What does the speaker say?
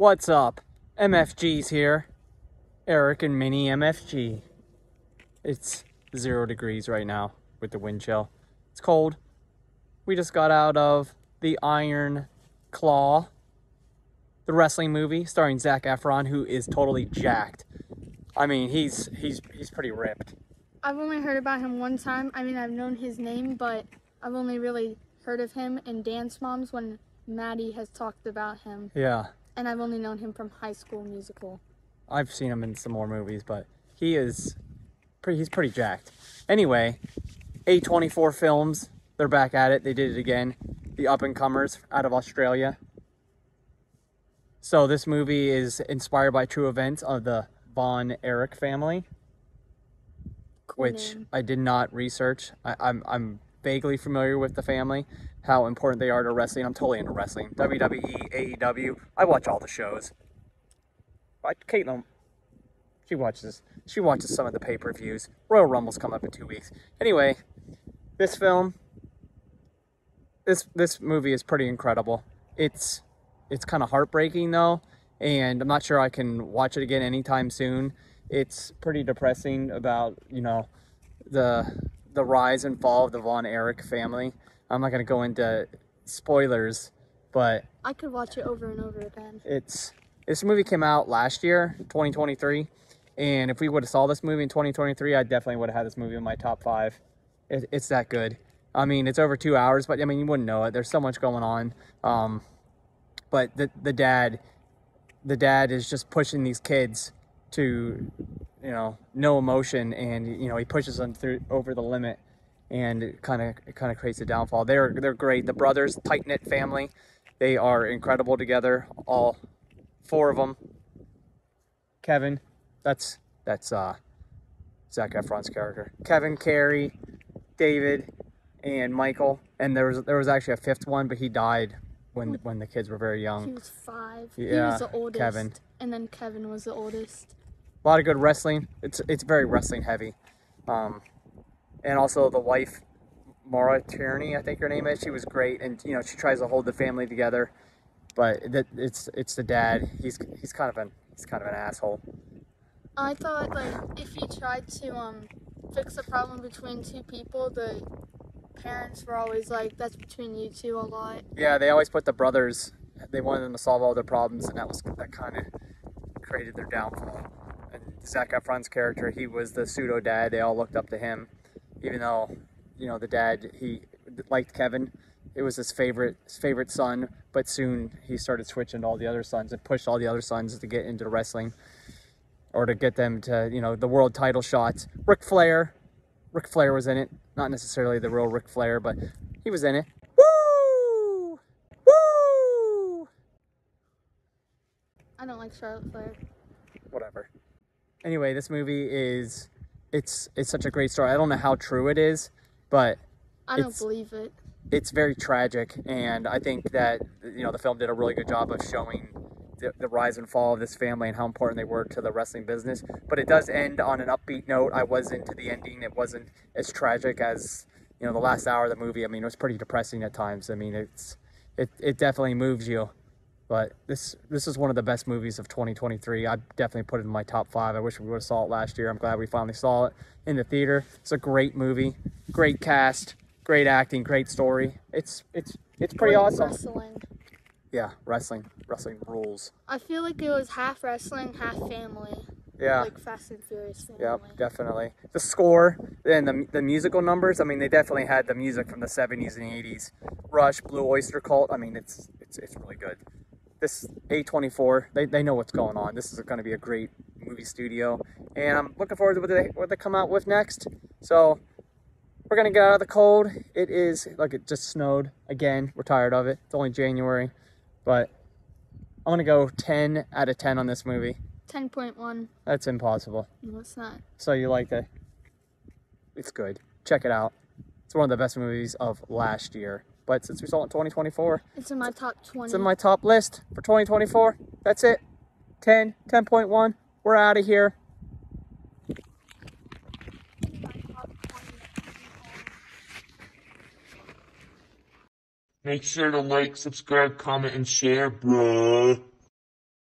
What's up? MFG's here. Eric and Mini MFG. It's 0 degrees right now with the wind chill. It's cold. We just got out of the Iron Claw, the wrestling movie starring Zac Efron, who is totally jacked. I mean, he's pretty ripped. I've only heard about him one time. I mean, I've known his name, but I've only really heard of him in Dance Moms when Maddie has talked about him. Yeah. And I've only known him from High School Musical. I've seen him in some more movies, but he's pretty jacked. Anyway, A24 Films, they're back at it. They did it again. The up-and-comers out of Australia. So this movie is inspired by true events of the Von Erich family, which I did not research. I'm vaguely familiar with the family, how important they are to wrestling. I'm totally into wrestling. WWE, AEW. I watch all the shows. Caitlin, she watches some of the pay-per-views. Royal Rumble's come up in 2 weeks. Anyway, this movie is pretty incredible. It's kind of heartbreaking though, and I'm not sure I can watch it again anytime soon. It's pretty depressing about, you know, the rise and fall of the Von Erich family. I'm not going to go into spoilers, but I could watch it over and over again. This movie came out last year, 2023, and if we would have saw this movie in 2023, I definitely would have had this movie in my top 5. It's that good. I mean, it's over 2 hours, but I mean, you wouldn't know it. There's so much going on. But the dad is just pushing these kids to, you know, no emotion, and you know, he pushes them over the limit, and it kind of creates a downfall. They're great. The brothers, tight-knit family. They are incredible together. All 4 of them. Kevin, that's Zac Efron's character. Kevin, Carrie, David, and Michael. And there was actually a 5th one, but he died when the kids were very young. He was 5. Yeah, he was the oldest. Kevin. And then Kevin was the oldest. A lot of good wrestling. It's very wrestling heavy. And also the wife, Maura Tierney, I think her name is. She was great, and you know, she tries to hold the family together. But it's the dad. He's kind of an asshole. I thought, like, if you tried to fix a problem between 2 people, the parents were always like, "That's between you 2" a lot. Yeah, they always put the brothers. They wanted them to solve all their problems, and that kind of created their downfall. And Zac Efron's character, he was the pseudo dad. They all looked up to him, even though, you know, the dad, he liked Kevin. It was his favorite son, but soon he started switching to all the other sons and pushed all the other sons to get into wrestling, or to get them to, you know, the world title shots. Ric Flair was in it. Not necessarily the real Ric Flair, but he was in it. Woo! Woo! I don't like Charlotte Flair. Whatever. Anyway, this movie it's such a great story. I don't know how true it is, but I don't believe it. It's very tragic, and I think that, you know, the film did a really good job of showing the rise and fall of this family and how important they were to the wrestling business. But it does end on an upbeat note. I was into the ending. It wasn't as tragic as, you know, the last hour of the movie. I mean, it was pretty depressing at times. I mean, it definitely moves you. But this is one of the best movies of 2023. I definitely put it in my top 5. I wish we would have saw it last year. I'm glad we finally saw it in the theater. It's a great movie, great cast, great acting, great story. It's pretty awesome. Wrestling. Yeah, wrestling rules. I feel like it was half wrestling, half family. Yeah. Like Fast and Furious family. Yep, definitely. The score and the musical numbers, I mean, they definitely had the music from the 70s and 80s. Rush, Blue Oyster Cult, I mean, it's really good. This A24, they know what's going on. This is going to be a great movie studio, and I'm looking forward to what they come out with next. So we're going to get out of the cold. It just snowed again. We're tired of it. It's only January, but I'm going to go 10 out of 10 on this movie. 10.1. That's impossible. No, it's not. So you like it? It's good. Check it out. It's one of the best movies of last year. But since we saw it in 2024, it's in my top 20. It's in my top list for 2024. That's it. 10.1. We're out of here. Make sure to like, subscribe, comment, and share, bruh.